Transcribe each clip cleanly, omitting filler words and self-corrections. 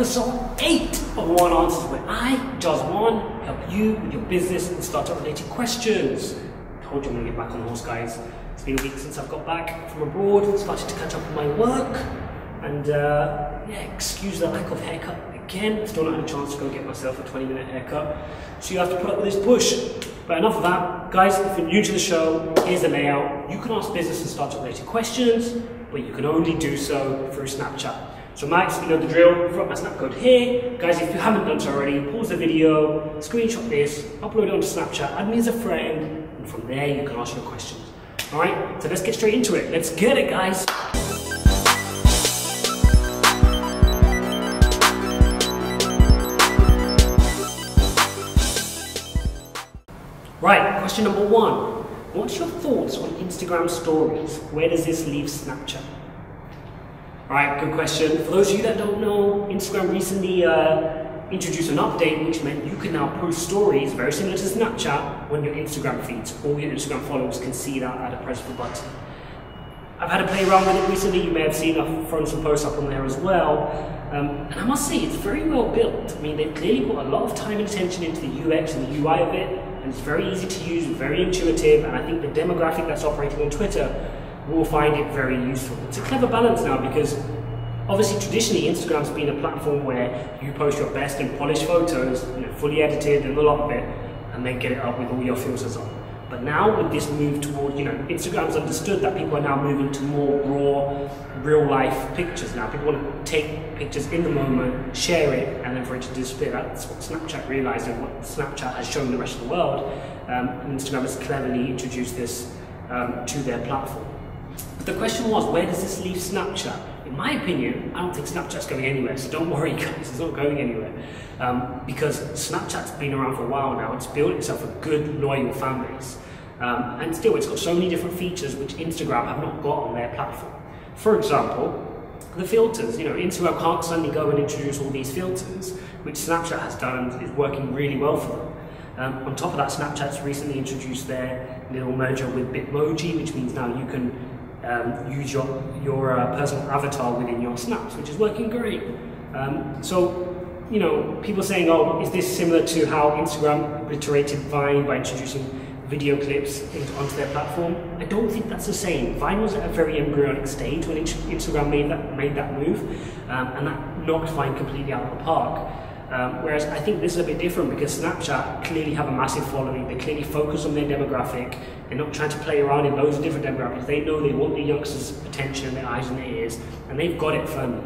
episode 8 of Awan Answers, where I, Ijaz, help you with your business and startup related questions. I told you I'm going to get back on the horse, guys. It's been a week since I've got back from abroad, started to catch up on my work, and yeah, excuse the lack of haircut again. Still not had a chance to go get myself a 20-minute haircut, so you have to put up with this push. But enough of that. Guys, if you're new to the show, here's the layout. You can ask business and startup related questions, but you can only do so through Snapchat. So Max, you know the drill, I've got my snap code here. Guys, if you haven't done so already, pause the video, screenshot this, upload it onto Snapchat, add me as a friend, and from there you can ask your questions. Alright, so let's get straight into it. Let's get it, guys. Right, question number 1. What's your thoughts on Instagram stories? Where does this leave Snapchat? Alright, good question. For those of you that don't know, Instagram recently introduced an update which meant you can now post stories very similar to Snapchat on your Instagram feeds. All your Instagram followers can see that at a press of a button. I've had to play around with it recently. You may have seen I've thrown some posts up on there as well. And I must say, it's very well built. I mean, they've clearly put a lot of time and attention into the UX and the UI of it, and it's very easy to use, very intuitive, and I think the demographic that's operating on Twitter will find it very useful. It's a clever balance now, because obviously traditionally Instagram's been a platform where you post your best and polished photos, you know, fully edited and a lot of it, and then get it up with all your filters on. But now with this move toward, you know, Instagram's understood that people are now moving to more raw, real life pictures now. People want to take pictures in the moment, share it, and then for it to disappear. That's what Snapchat realized and what Snapchat has shown the rest of the world. And Instagram has cleverly introduced this to their platform. But the question was, where does this leave Snapchat? In my opinion, I don't think Snapchat's going anywhere, so don't worry guys, it's not going anywhere. Because Snapchat's been around for a while now, it's built itself a good, loyal fan base. And still, it's got so many different features which Instagram have not got on their platform. For example, the filters. You know, Instagram can't suddenly go and introduce all these filters, which Snapchat has done and is working really well for them. On top of that, Snapchat's recently introduced their little merger with Bitmoji, which means now you can use your personal avatar within your snaps, which is working great. So, you know, people saying, oh, is this similar to how Instagram obliterated Vine by introducing video clips onto their platform? I don't think that's the same. Vine was at a very embryonic stage when Instagram made that move, and that knocked Vine completely out of the park. Whereas I think this is a bit different, because Snapchat clearly have a massive following. They clearly focus on their demographic. They're not trying to play around in loads of different demographics. They know they want the youngsters' attention, their eyes and their ears, and they've got it firmly.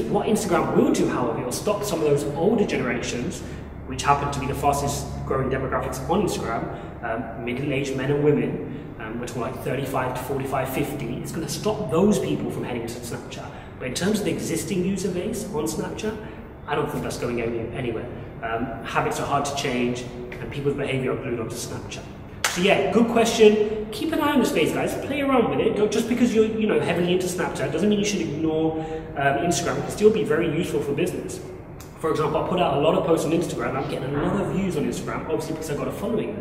What Instagram will do, however, will stop some of those older generations, which happen to be the fastest growing demographics on Instagram, middle-aged men and women, we're talking like 35 to 45, 50, it's going to stop those people from heading to Snapchat. But in terms of the existing user base on Snapchat, I don't think that's going anywhere. Habits are hard to change, and people's behavior are glued onto Snapchat. So yeah, good question. Keep an eye on the space, guys. Play around with it. Just because you're heavily into Snapchat doesn't mean you should ignore Instagram. It can still be very useful for business. For example, I put out a lot of posts on Instagram. I'm getting a lot of views on Instagram, obviously because I've got a following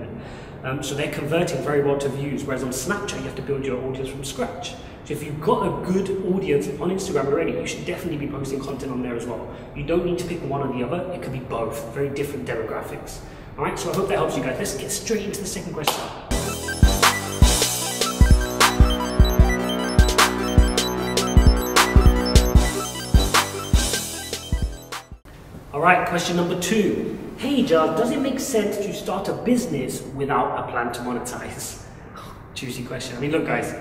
there. So they're converting very well to views, whereas on Snapchat, you have to build your audience from scratch. So if you've got a good audience on Instagram already, you should definitely be posting content on there as well. You don't need to pick one or the other. It could be both, very different demographics. All right, so I hope that helps you guys. Let's get straight into the second question. Alright, question number 2. Hey Ijaz, does it make sense to start a business without a plan to monetize? Juicy question. I mean, look guys,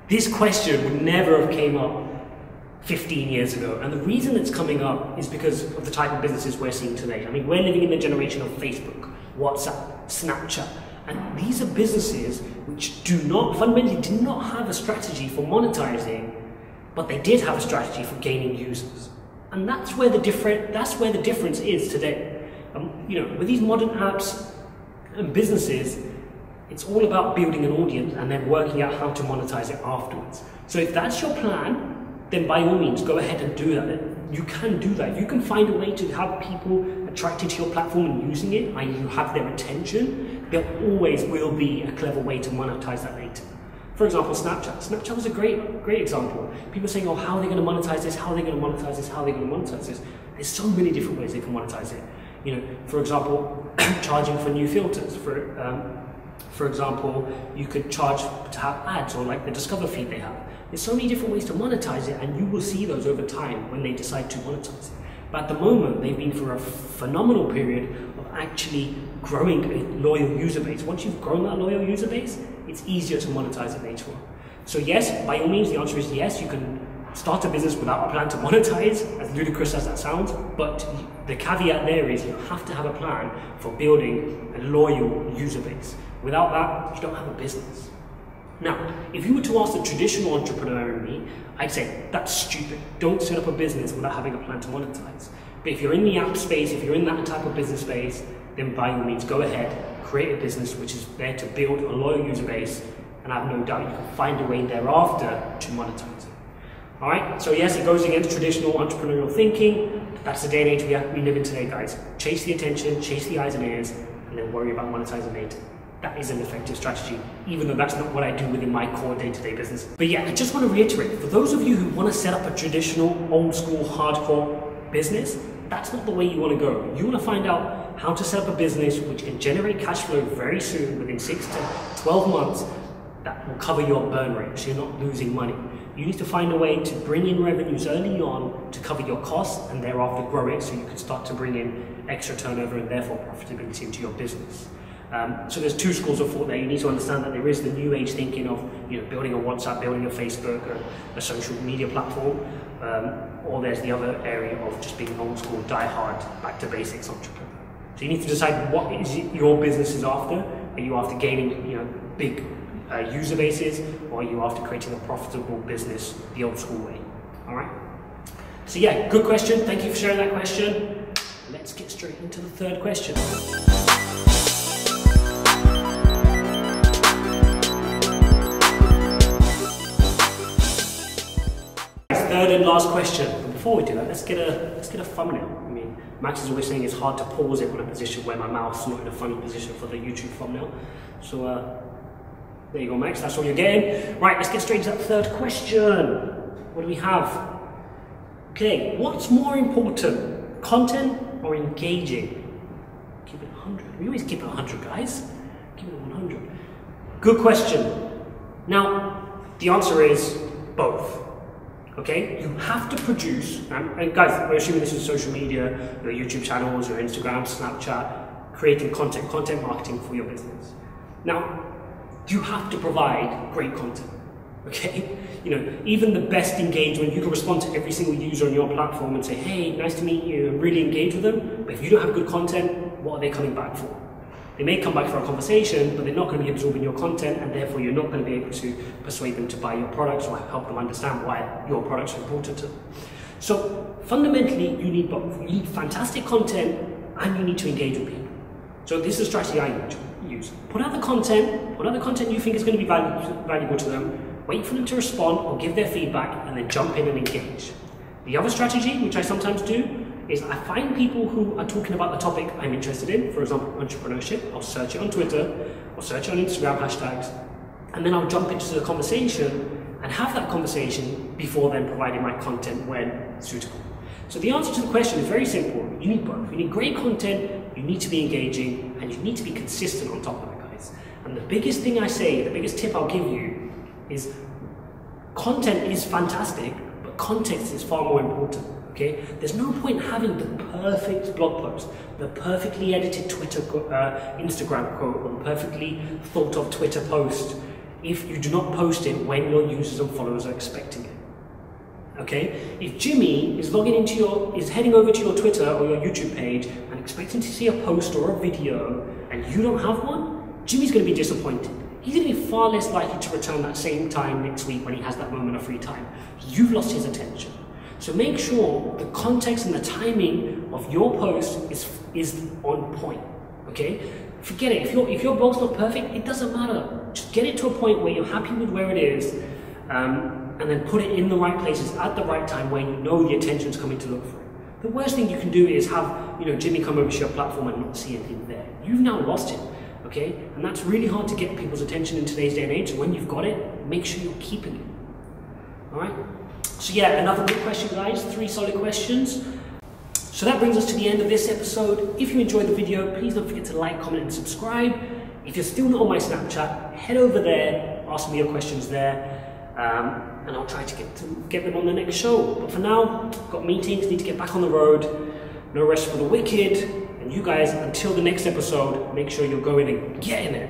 this question would never have came up 15 years ago. And the reason it's coming up is because of the type of businesses we're seeing today. I mean, we're living in the generation of Facebook, WhatsApp, Snapchat. And these are businesses which fundamentally did not have a strategy for monetizing, but they did have a strategy for gaining users. And that's where the difference is today. You know, with these modern apps and businesses, it's all about building an audience and then working out how to monetize it afterwards. So if that's your plan, then by all means, go ahead and do that. You can do that. If you can find a way to have people attracted to your platform and using it, and you have their attention, there always will be a clever way to monetize that later. For example, Snapchat. Snapchat was a great example. People saying, oh, how are they going to monetize this? How are they going to monetize this? How are they going to monetize this? There's so many different ways they can monetize it. You know, for example, charging for new filters. For example, you could charge to have ads or like the Discover feed they have. There's so many different ways to monetize it, and you will see those over time when they decide to monetize it. But at the moment, they've been for a phenomenal period of actually growing a loyal user base. Once you've grown that loyal user base, it's easier to monetize it later on. So yes, by all means, the answer is yes, you can start a business without a plan to monetize, as ludicrous as that sounds, but the caveat there is you have to have a plan for building a loyal user base. Without that, you don't have a business. Now, if you were to ask the traditional entrepreneur in me, I'd say that's stupid. Don't set up a business without having a plan to monetize. But if you're in the app space, if you're in that type of business space, then by all means go ahead, create a business which is there to build a loyal user base, and I have no doubt you can find a way thereafter to monetize it. All right, so yes, it goes against traditional entrepreneurial thinking. That's the day and age we live in today, guys. Chase the attention, chase the eyes and ears, and then worry about monetizing later. That is an effective strategy, even though that's not what I do within my core day-to-day business. But yeah, I just want to reiterate, for those of you who want to set up a traditional, old-school, hardcore business, that's not the way you want to go. You want to find out how to set up a business which can generate cash flow very soon, within 6 to 12 months, that will cover your burn rate, so you're not losing money. You need to find a way to bring in revenues early on to cover your costs, and thereafter grow it so you can start to bring in extra turnover and therefore profitability into your business. So there's two schools of thought there. You need to understand that there is the new age thinking of building a WhatsApp, building a Facebook, a social media platform, or there's the other area of just being an old school, die-hard, back to basics entrepreneur. So you need to decide what is your business is after. Are you after gaining big user bases, or are you after creating a profitable business the old school way? All right. So yeah, good question. Thank you for sharing that question. Let's get straight into the third question. Third and last question. But before we do that, let's get a thumbnail. I mean, Max is always saying it's hard to pause it on a position where my mouth's not in a funny position for the YouTube thumbnail. So there you go, Max. That's all you're getting. Right, let's get straight to that third question. What do we have? Okay, what's more important, content or engaging? Keep it 100. We always keep it 100, guys. Keep it 100. Good question. Now, the answer is both. Okay, you have to produce, and guys, we're assuming this is social media, your YouTube channels, your Instagram, Snapchat, creating content marketing for your business. Now, you have to provide great content, okay? Even the best engagement, you can respond to every single user on your platform and say, hey, nice to meet you, and really engage with them, but if you don't have good content, what are they coming back for? They may come back for a conversation, but they're not going to be absorbing your content, and therefore you're not going to be able to persuade them to buy your products or help them understand why your products are important to them. So fundamentally, you need both. You need fantastic content, and you need to engage with people. So this is a strategy I use. Put out the content you think is going to be valuable to them, wait for them to respond or give their feedback, and then jump in and engage. The other strategy, which I sometimes do, is I find people who are talking about the topic I'm interested in, for example, entrepreneurship. I'll search it on Twitter, or search it on Instagram hashtags, and then I'll jump into the conversation and have that conversation before then providing my content when suitable. So the answer to the question is very simple. You need both. You need great content, you need to be engaging, and you need to be consistent on top of it, guys. And the biggest thing I say, the biggest tip I'll give you is content is fantastic, but context is far more important. Okay? There's no point having the perfect blog post, the perfectly edited Instagram quote, or the perfectly thought of Twitter post if you do not post it when your users and followers are expecting it. Okay? If Jimmy is heading over to your Twitter or your YouTube page and expecting to see a post or a video and you don't have one, Jimmy's going to be disappointed. He's going to be far less likely to return that same time next week when he has that moment of free time. You've lost his attention. So make sure the context and the timing of your post is on point, okay? Forget it, if your blog's not perfect, it doesn't matter. Just get it to a point where you're happy with where it is, and then put it in the right places at the right time when you know the attention's coming to look for it. The worst thing you can do is have Jimmy come over to your platform and not see anything there. You've now lost him, okay? And that's really hard to get people's attention in today's day and age. So when you've got it, make sure you're keeping it, all right? So yeah, another good question, guys. 3 solid questions. So that brings us to the end of this episode. If you enjoyed the video, please don't forget to like, comment, and subscribe. If you're still not on my Snapchat, head over there, ask me your questions there, and I'll try to get them on the next show. But for now, got meetings, need to get back on the road. No rest for the wicked. And you guys, until the next episode, make sure you're going and getting it.